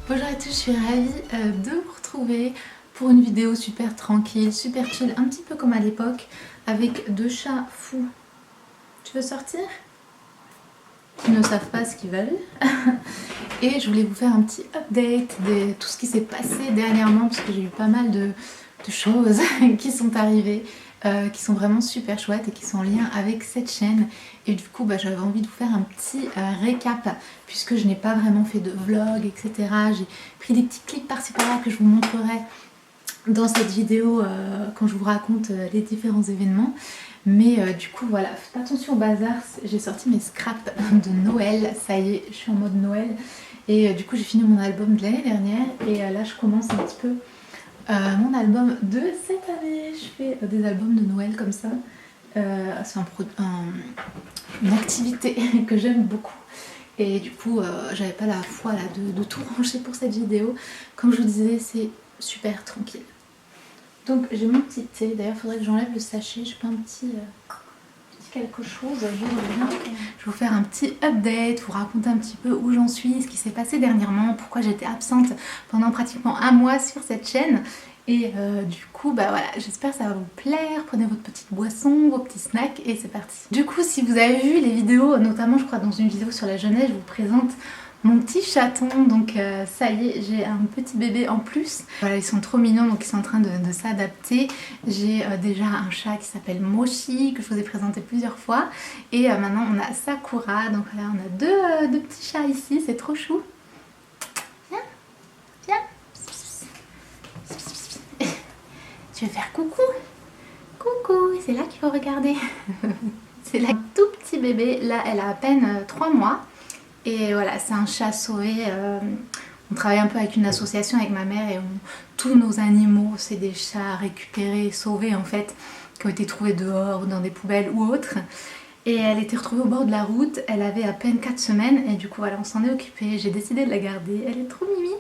Bonjour à tous, je suis ravie de vous retrouver pour une vidéo super tranquille, super chill, un petit peu comme à l'époque, avec deux chats fous. Tu veux sortir? Ils ne savent pas ce qu'ils veulent. Et je voulais vous faire un petit update de tout ce qui s'est passé dernièrement, parce que j'ai eu pas mal de choses qui sont arrivées, qui sont vraiment super chouettes et qui sont en lien avec cette chaîne. Et du coup j'avais envie de vous faire un petit récap, puisque je n'ai pas vraiment fait de vlog, etc. J'ai pris des petits clips par-ci par-là que je vous montrerai dans cette vidéo quand je vous raconte les différents événements. Mais du coup voilà, faites attention au bazar, j'ai sorti mes scraps de Noël, ça y est, je suis en mode Noël. Et du coup j'ai fini mon album de l'année dernière et là je commence un petit peu mon album de cette année. Je fais des albums de Noël comme ça. C'est une activité que j'aime beaucoup. Et du coup j'avais pas la foi là, de tout ranger pour cette vidéo. Comme je vous disais, c'est super tranquille. Donc j'ai mon petit thé, d'ailleurs il faudrait que j'enlève le sachet, j'ai pas un petit quelque chose, je vais vous faire un petit update, vous raconter un petit peu où j'en suis, ce qui s'est passé dernièrement, pourquoi j'étais absente pendant pratiquement un mois sur cette chaîne. Et du coup voilà, j'espère que ça va vous plaire. Prenez votre petite boisson, vos petits snacks et c'est parti. Du coup si vous avez vu les vidéos, notamment je crois dans une vidéo sur la jeunesse, je vous présente mon petit chaton. Donc ça y est, j'ai un petit bébé en plus. Voilà, ils sont trop mignons, donc ils sont en train de s'adapter. J'ai déjà un chat qui s'appelle Mochi, que je vous ai présenté plusieurs fois. Et maintenant on a Sakura, donc là on a deux petits chats ici, c'est trop chou. Viens, viens. Tu veux faire coucou? Coucou, c'est là qu'il faut regarder. C'est là, un tout petit bébé, là elle a à peine 3 mois. Et voilà, c'est un chat sauvé. On travaille un peu avec une association avec ma mère et tous nos animaux, c'est des chats récupérés, sauvés en fait, qui ont été trouvés dehors ou dans des poubelles ou autres. Et elle était retrouvée au bord de la route, elle avait à peine 4 semaines et du coup voilà, on s'en est occupé, j'ai décidé de la garder, elle est trop mimi.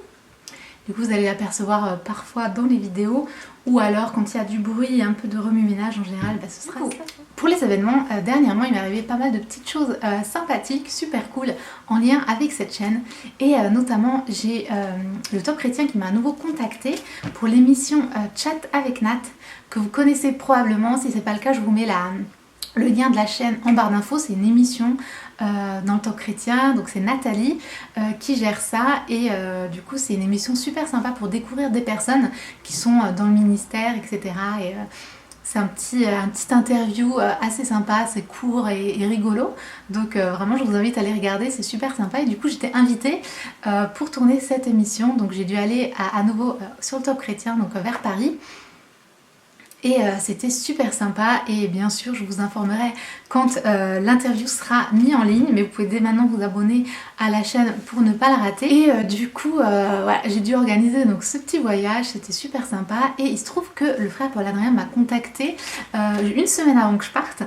Du coup vous allez l'apercevoir parfois dans les vidéos ou alors quand il y a du bruit et un peu de remue-ménage en général, ce sera ça. Pour les événements, dernièrement il m'est arrivé pas mal de petites choses sympathiques, super cool en lien avec cette chaîne. Et notamment j'ai le Top Chrétien qui m'a à nouveau contacté pour l'émission Chat avec Nat, que vous connaissez probablement. Si c'est pas le cas, je vous mets le lien de la chaîne en barre d'infos. C'est une émission dans le Top Chrétien, donc c'est Nathalie qui gère ça. Et du coup c'est une émission super sympa pour découvrir des personnes qui sont dans le ministère, etc. Et c'est un petit interview assez sympa, c'est court et rigolo. Donc vraiment je vous invite à aller regarder, c'est super sympa. Et du coup j'étais invitée pour tourner cette émission. Donc j'ai dû aller à nouveau sur le Top Chrétien, donc vers Paris. Et c'était super sympa et bien sûr je vous informerai quand l'interview sera mise en ligne, mais vous pouvez dès maintenant vous abonner à la chaîne pour ne pas la rater. Et du coup voilà, j'ai dû organiser donc ce petit voyage, c'était super sympa. Et il se trouve que le frère Paul Adrien m'a contacté une semaine avant que je parte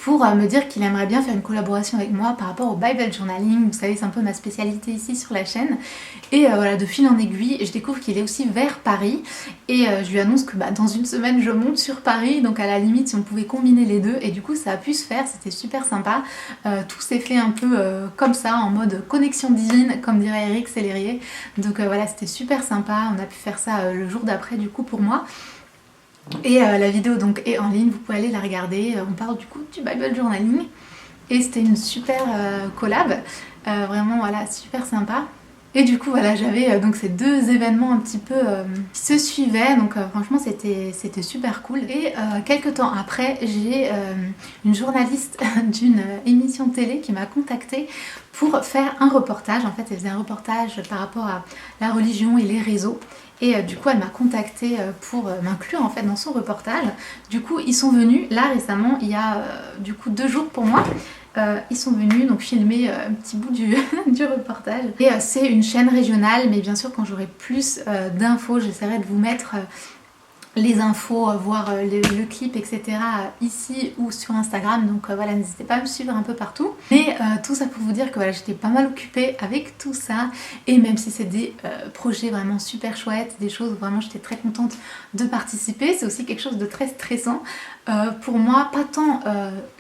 pour me dire qu'il aimerait bien faire une collaboration avec moi par rapport au Bible Journaling. Vous savez, c'est un peu ma spécialité ici sur la chaîne. Et voilà, de fil en aiguille, je découvre qu'il est aussi vers Paris. Et je lui annonce que dans une semaine, je monte sur Paris. Donc à la limite, si on pouvait combiner les deux. Et du coup, ça a pu se faire, c'était super sympa. Tout s'est fait un peu comme ça, en mode connexion divine, comme dirait Eric Sellerier. Donc voilà, c'était super sympa. On a pu faire ça le jour d'après, du coup, pour moi. Et la vidéo donc est en ligne, vous pouvez aller la regarder. On parle du coup du Bible Journaling et c'était une super collab, vraiment voilà, super sympa. Et du coup voilà, j'avais donc ces deux événements un petit peu qui se suivaient, donc franchement c'était super cool. Et quelques temps après, j'ai une journaliste d'une émission télé qui m'a contactée pour faire un reportage. En fait elle faisait un reportage par rapport à la religion et les réseaux. Et du coup elle m'a contactée pour m'inclure en fait dans son reportage. Du coup ils sont venus là récemment, il y a du coup 2 jours pour moi. Ils sont venus donc filmer un petit bout du, du reportage. Et c'est une chaîne régionale, mais bien sûr quand j'aurai plus d'infos, j'essaierai de vous mettre les infos, voir le clip, etc. ici ou sur Instagram. Donc voilà, n'hésitez pas à me suivre un peu partout. Mais tout ça pour vous dire que voilà, j'étais pas mal occupée avec tout ça. Et même si c'est des projets vraiment super chouettes, des choses où vraiment j'étais très contente de participer, c'est aussi quelque chose de très stressant. Pour moi, pas tant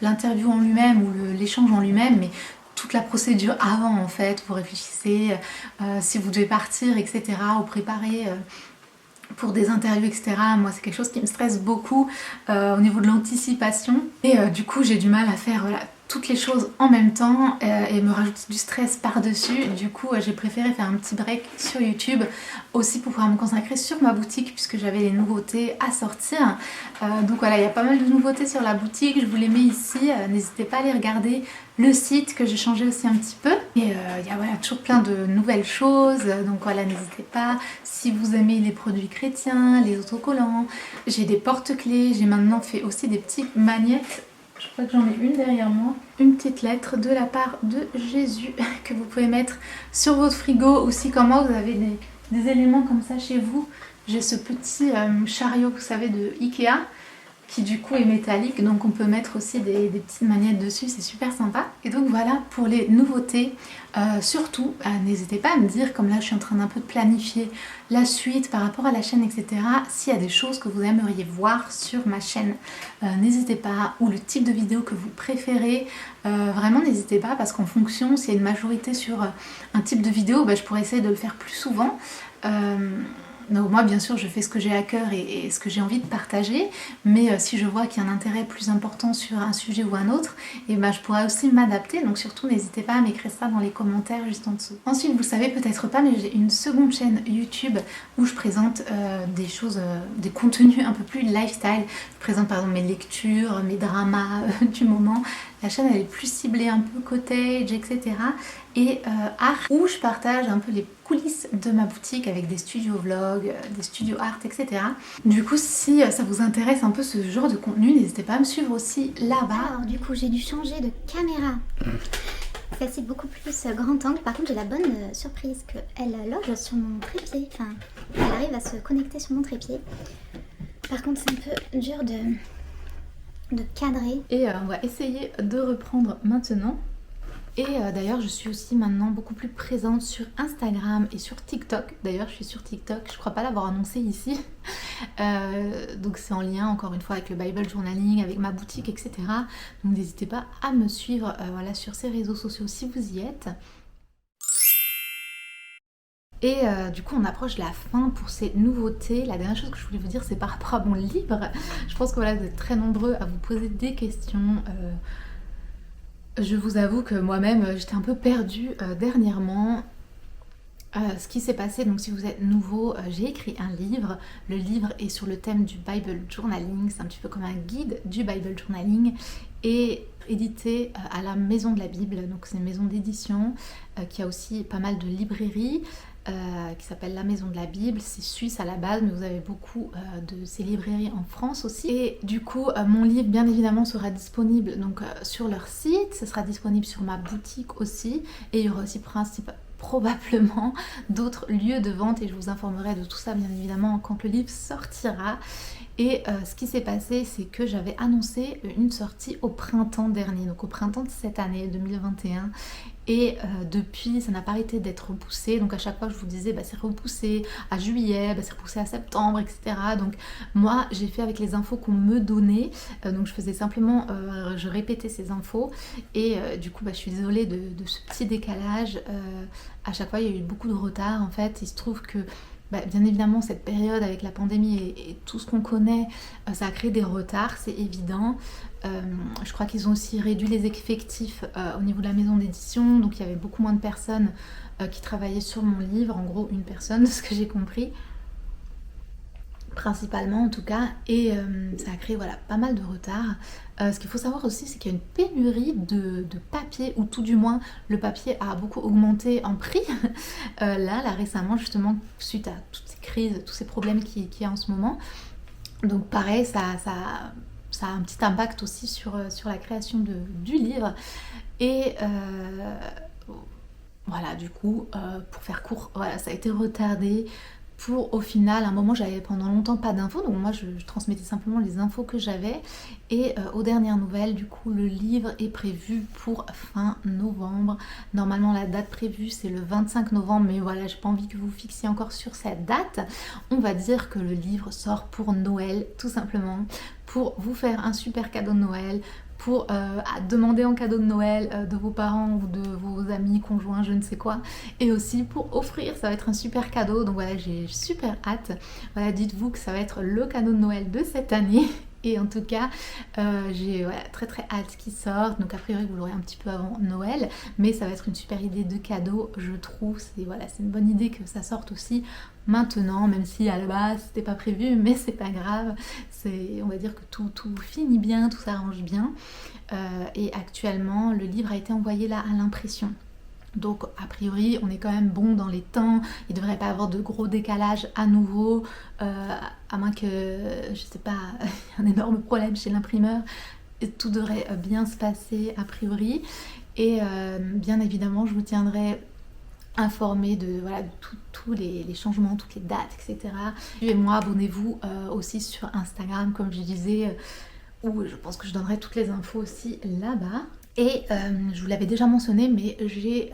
l'interview en lui-même ou l'échange en lui-même, mais toute la procédure avant en fait. Vous réfléchissez si vous devez partir, etc. ou préparer pour des interviews, etc. Moi c'est quelque chose qui me stresse beaucoup au niveau de l'anticipation. Et du coup j'ai du mal à faire voilà, toutes les choses en même temps et me rajouter du stress par-dessus. Du coup j'ai préféré faire un petit break sur YouTube aussi pour pouvoir me consacrer sur ma boutique puisque j'avais les nouveautés à sortir. Donc voilà, il y a pas mal de nouveautés sur la boutique, je vous les mets ici, n'hésitez pas à les regarder. Le site que j'ai changé aussi un petit peu. Et il y a voilà, toujours plein de nouvelles choses. Donc voilà, n'hésitez pas. Si vous aimez les produits chrétiens, les autocollants, j'ai des porte-clés. J'ai maintenant fait aussi des petites magnettes. Je crois que j'en ai une derrière moi. Une petite lettre de la part de Jésus que vous pouvez mettre sur votre frigo. Ou si comme moi vous avez des éléments comme ça chez vous. J'ai ce petit chariot, vous savez, de Ikea, qui du coup est métallique, donc on peut mettre aussi des petites magnettes dessus, c'est super sympa. Et donc voilà pour les nouveautés. Surtout n'hésitez pas à me dire, comme là je suis en train d'un peu de planifier la suite par rapport à la chaîne, etc. S'il y a des choses que vous aimeriez voir sur ma chaîne, n'hésitez pas, ou le type de vidéo que vous préférez, vraiment n'hésitez pas, parce qu'en fonction, s'il y a une majorité sur un type de vidéo, je pourrais essayer de le faire plus souvent. Donc moi bien sûr je fais ce que j'ai à cœur et ce que j'ai envie de partager, mais si je vois qu'il y a un intérêt plus important sur un sujet ou un autre, et je pourrais aussi m'adapter, donc surtout n'hésitez pas à m'écrire ça dans les commentaires juste en dessous. Ensuite vous savez peut-être pas, mais j'ai une seconde chaîne YouTube où je présente des choses, des contenus un peu plus lifestyle. Je présente par exemple mes lectures, mes dramas du moment. La chaîne elle est plus ciblée un peu cottage, etc. Et art, où je partage un peu les coulisses de ma boutique avec des studios vlogs, des studios art, etc. Du coup si ça vous intéresse un peu ce genre de contenu, n'hésitez pas à me suivre aussi là-bas. Alors du coup j'ai dû changer de caméra. Celle-ci beaucoup plus grand angle. Par contre j'ai la bonne surprise qu'elle loge sur mon trépied. Enfin, elle arrive à se connecter sur mon trépied. Par contre c'est un peu dur de cadrer. Et on va essayer de reprendre maintenant. Et d'ailleurs je suis aussi maintenant beaucoup plus présente sur Instagram et sur TikTok. D'ailleurs je suis sur TikTok, je crois pas l'avoir annoncé ici. Donc c'est en lien encore une fois avec le Bible Journaling, avec ma boutique, etc. Donc n'hésitez pas à me suivre voilà, sur ces réseaux sociaux si vous y êtes. Et du coup on approche de la fin pour ces nouveautés. La dernière chose que je voulais vous dire c'est par rapport à mon livre. Je pense que voilà, vous êtes très nombreux à vous poser des questions. Je vous avoue que moi-même j'étais un peu perdue dernièrement. Ce qui s'est passé, donc si vous êtes nouveau, j'ai écrit un livre. Le livre est sur le thème du Bible Journaling. C'est un petit peu comme un guide du Bible Journaling. Et édité à la Maison de la Bible. Donc c'est une maison d'édition qui a aussi pas mal de librairies. Qui s'appelle la Maison de la Bible, c'est suisse à la base mais vous avez beaucoup de ces librairies en France aussi. Et du coup mon livre bien évidemment sera disponible donc sur leur site, ce sera disponible sur ma boutique aussi et il y aura aussi probablement d'autres lieux de vente et je vous informerai de tout ça bien évidemment quand le livre sortira. Et ce qui s'est passé, c'est que j'avais annoncé une sortie au printemps dernier, donc au printemps de cette année 2021. Et depuis, ça n'a pas arrêté d'être repoussé. Donc à chaque fois, je vous disais, c'est repoussé à juillet, c'est repoussé à septembre, etc. Donc moi, j'ai fait avec les infos qu'on me donnait. Donc je faisais simplement, je répétais ces infos. Et du coup, je suis désolée de ce petit décalage. À chaque fois, il y a eu beaucoup de retard. En fait, il se trouve que bien évidemment cette période avec la pandémie et tout ce qu'on connaît, ça a créé des retards, c'est évident. Je crois qu'ils ont aussi réduit les effectifs au niveau de la maison d'édition, donc il y avait beaucoup moins de personnes qui travaillaient sur mon livre, en gros une personne de ce que j'ai compris, principalement en tout cas, et ça a créé voilà, pas mal de retard. Ce qu'il faut savoir aussi, c'est qu'il y a une pénurie de papier, ou tout du moins le papier a beaucoup augmenté en prix là récemment, justement suite à toutes ces crises, tous ces problèmes qu'il y a en ce moment. Donc pareil, ça a un petit impact aussi sur la création du livre. Et voilà, du coup, pour faire court, voilà, ça a été retardé. Pour au final, à un moment j'avais pendant longtemps pas d'infos, donc moi je transmettais simplement les infos que j'avais, et aux dernières nouvelles, du coup le livre est prévu pour fin novembre. Normalement la date prévue c'est le 25 novembre, mais voilà, j'ai pas envie que vous fixiez encore sur cette date. On va dire que le livre sort pour Noël, tout simplement, pour vous faire un super cadeau de Noël, pour demander en cadeau de Noël de vos parents ou de vos amis, conjoints, je ne sais quoi, et aussi pour offrir, ça va être un super cadeau. Donc voilà, j'ai super hâte. Voilà, dites-vous que ça va être le cadeau de Noël de cette année. Et en tout cas, j'ai voilà, très très hâte qu'il sorte. Donc a priori vous l'aurez un petit peu avant Noël, mais ça va être une super idée de cadeau, je trouve. C'est voilà, c'est une bonne idée que ça sorte aussi maintenant, même si à la base c'était pas prévu, mais c'est pas grave. On va dire que tout finit bien, tout s'arrange bien. Et actuellement, le livre a été envoyé là à l'impression. Donc a priori on est quand même bon dans les temps, il ne devrait pas avoir de gros décalage à nouveau, à moins que, je sais pas, un énorme problème chez l'imprimeur. Tout devrait bien se passer a priori, et bien évidemment je vous tiendrai informé de voilà, tous les changements, toutes les dates, etc. Suivez-moi, abonnez-vous aussi sur Instagram comme je disais, où je pense que je donnerai toutes les infos aussi là-bas. Et je vous l'avais déjà mentionné, mais j'ai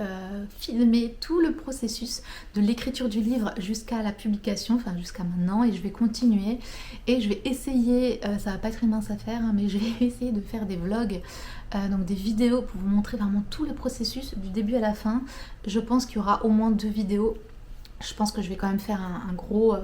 filmé tout le processus de l'écriture du livre jusqu'à la publication, enfin jusqu'à maintenant, et je vais continuer. Et je vais essayer, ça va pas être une mince affaire, hein, mais je vais essayer de faire des vlogs, donc des vidéos pour vous montrer vraiment tout le processus du début à la fin. Je pense qu'il y aura au moins 2 vidéos. Je pense que je vais quand même faire un gros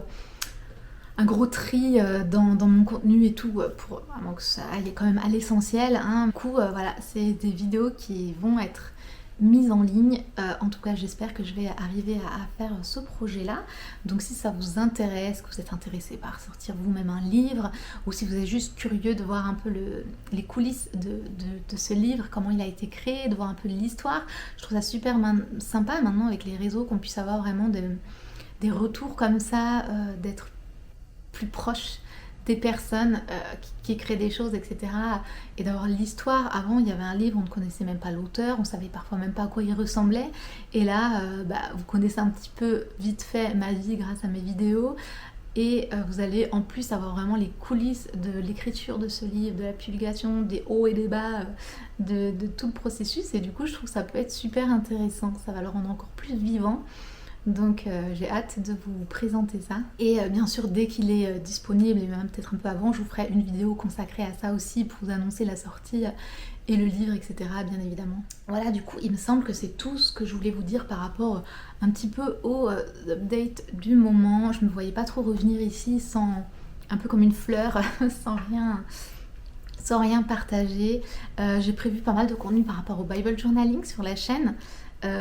tri dans mon contenu et tout, pour vraiment que ça aille quand même à l'essentiel, hein. Du coup voilà, c'est des vidéos qui vont être mises en ligne, en tout cas j'espère que je vais arriver à faire ce projet là. Donc si ça vous intéresse, que vous êtes intéressé par sortir vous-même un livre, ou si vous êtes juste curieux de voir un peu les coulisses de ce livre, comment il a été créé, de voir un peu l'histoire, je trouve ça super sympa maintenant avec les réseaux qu'on puisse avoir vraiment des retours comme ça, d'être plus proche des personnes qui créent des choses, etc. Et d'avoir l'histoire. Avant, il y avait un livre, on ne connaissait même pas l'auteur, on savait parfois même pas à quoi il ressemblait. Et là, vous connaissez un petit peu vite fait ma vie grâce à mes vidéos. Et vous allez en plus avoir vraiment les coulisses de l'écriture de ce livre, de la publication, des hauts et des bas, de tout le processus. Et du coup, je trouve que ça peut être super intéressant. Ça va le rendre encore plus vivant. Donc j'ai hâte de vous présenter ça. Et bien sûr, dès qu'il est disponible, et même peut-être un peu avant, je vous ferai une vidéo consacrée à ça aussi pour vous annoncer la sortie et le livre, etc. bien évidemment. Voilà, du coup, il me semble que c'est tout ce que je voulais vous dire par rapport un petit peu au update du moment. Je ne me voyais pas trop revenir ici sans, un peu comme une fleur, sans rien partager. J'ai prévu pas mal de contenu par rapport au Bible Journaling sur la chaîne.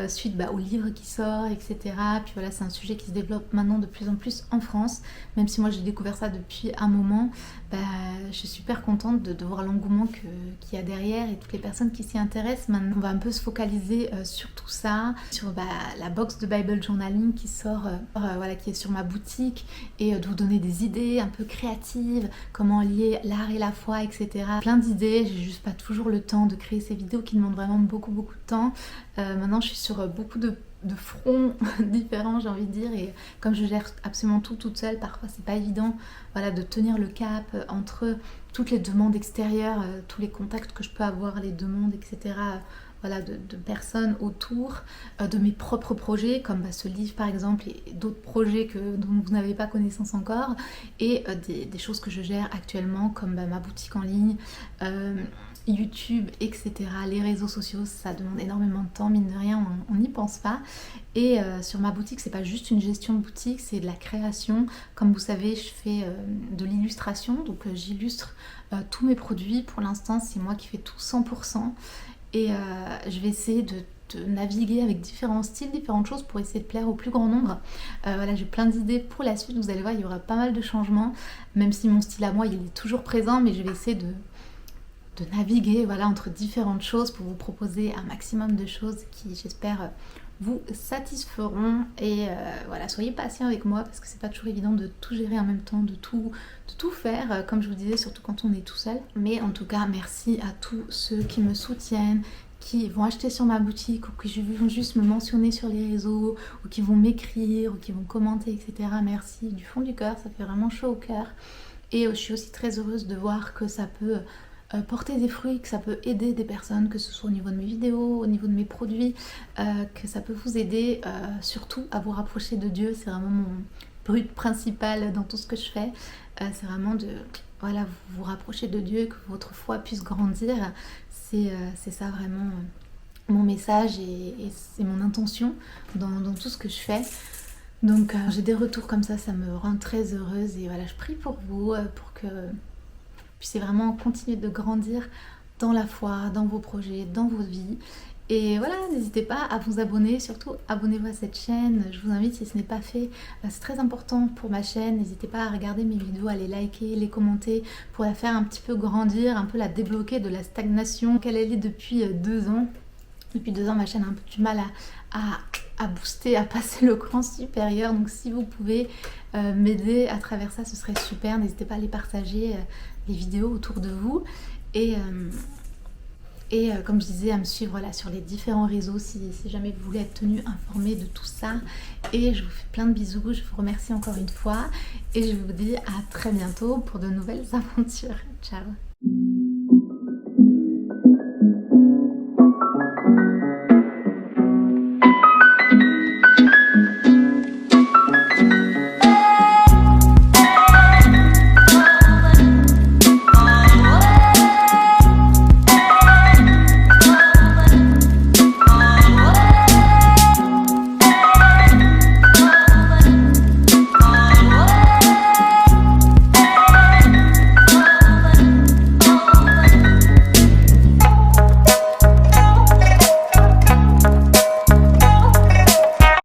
Suite au livre qui sort, etc. Puis voilà, c'est un sujet qui se développe maintenant de plus en plus en France, même si moi j'ai découvert ça depuis un moment. Je suis super contente de voir l'engouement qu'il y a derrière et toutes les personnes qui s'y intéressent. Maintenant on va un peu se focaliser sur tout ça, sur la box de Bible Journaling qui sort, voilà, qui est sur ma boutique, et de vous donner des idées un peu créatives, comment lier l'art et la foi, etc. Plein d'idées, j'ai juste pas toujours le temps de créer ces vidéos qui demandent vraiment beaucoup de temps. Maintenant je suis sur beaucoup de fronts différents, j'ai envie de dire, et comme je gère absolument tout toute seule, parfois c'est pas évident, voilà, de tenir le cap entre toutes les demandes extérieures, tous les contacts que je peux avoir, les demandes, etc. Voilà, de personnes autour, de mes propres projets, comme ce livre par exemple, et d'autres projets dont vous n'avez pas connaissance encore, et des choses que je gère actuellement, comme ma boutique en ligne, YouTube, etc. Les réseaux sociaux, ça demande énormément de temps, mine de rien, on n'y pense pas. Et sur ma boutique, c'est pas juste une gestion de boutique, c'est de la création. Comme vous savez, je fais de l'illustration, donc j'illustre tous mes produits. Pour l'instant, c'est moi qui fais tout 100%. Et je vais essayer de naviguer avec différents styles, différentes choses pour essayer de plaire au plus grand nombre. Voilà, j'ai plein d'idées pour la suite, vous allez voir, il y aura pas mal de changements, même si mon style à moi, il est toujours présent, mais je vais essayer de naviguer voilà, entre différentes choses pour vous proposer un maximum de choses qui, j'espère, vous satisferont. Et voilà, soyez patients avec moi parce que c'est pas toujours évident de tout gérer en même temps, de tout faire, comme je vous disais, surtout quand on est tout seul. Mais en tout cas, merci à tous ceux qui me soutiennent, qui vont acheter sur ma boutique ou qui vont juste me mentionner sur les réseaux ou qui vont m'écrire ou qui vont commenter, etc. Merci du fond du cœur, ça fait vraiment chaud au cœur. Et je suis aussi très heureuse de voir que ça peut porter des fruits, que ça peut aider des personnes, que ce soit au niveau de mes vidéos, au niveau de mes produits, que ça peut vous aider surtout à vous rapprocher de Dieu. C'est vraiment mon but principal dans tout ce que je fais. C'est vraiment de voilà, vous rapprocher de Dieu, que votre foi puisse grandir. C'est ça vraiment mon message et c'est mon intention dans tout ce que je fais. Donc j'ai des retours comme ça me rend très heureuse et voilà, je prie pour vous, pour que puissiez vraiment continuer de grandir dans la foi, dans vos projets, dans vos vies. Et voilà, n'hésitez pas à vous abonner, surtout abonnez-vous à cette chaîne, je vous invite si ce n'est pas fait, c'est très important pour ma chaîne, n'hésitez pas à regarder mes vidéos, à les liker, les commenter, pour la faire un petit peu grandir, un peu la débloquer de la stagnation qu'elle est depuis 2 ans. Depuis 2 ans, ma chaîne a un peu du mal à booster, à passer le cran supérieur. Donc si vous pouvez m'aider à travers ça, ce serait super. N'hésitez pas à les partager, les vidéos autour de vous. Et comme je disais, à me suivre voilà, sur les différents réseaux si jamais vous voulez être tenu informé de tout ça. Et je vous fais plein de bisous, je vous remercie encore une fois. Et je vous dis à très bientôt pour de nouvelles aventures. Ciao!